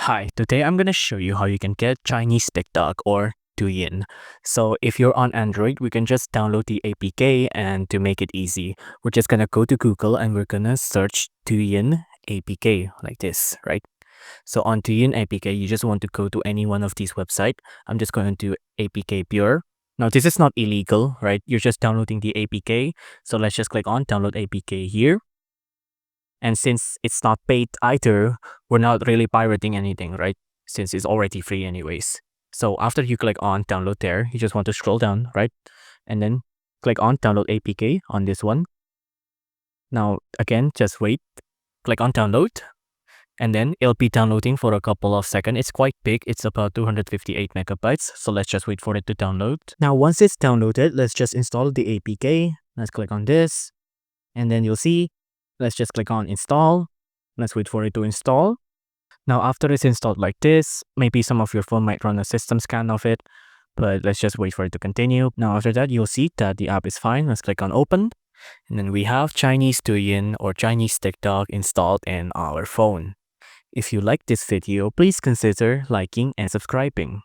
Hi, today I'm gonna show you how you can get Chinese TikTok or Douyin. So if you're on Android, we can just download the APK, and to make it easy, we're just gonna go to Google and we're gonna search Douyin APK like this, right? So on Douyin APK, you just want to go to any one of these websites. I'm just going to APK Pure. Now this is not illegal, right? You're just downloading the APK. So let's just click on download APK here. And since it's not paid either, we're not really pirating anything, right? Since it's already free anyways. So after you click on download there, you just want to scroll down, right? And then click on download APK on this one. Now again, just wait, click on download, and then it'll be downloading for a couple of seconds. It's quite big, it's about 258 megabytes. So let's just wait for it to download. Now once it's downloaded, let's just install the APK. Let's click on this, and then you'll see, let's just click on install. Let's wait for it to install. Now after it's installed like this, maybe some of your phone might run a system scan of it, but let's just wait for it to continue. Now after that, you'll see that the app is fine. Let's click on open. And then we have Chinese Douyin or Chinese TikTok installed in our phone. If you like this video, please consider liking and subscribing.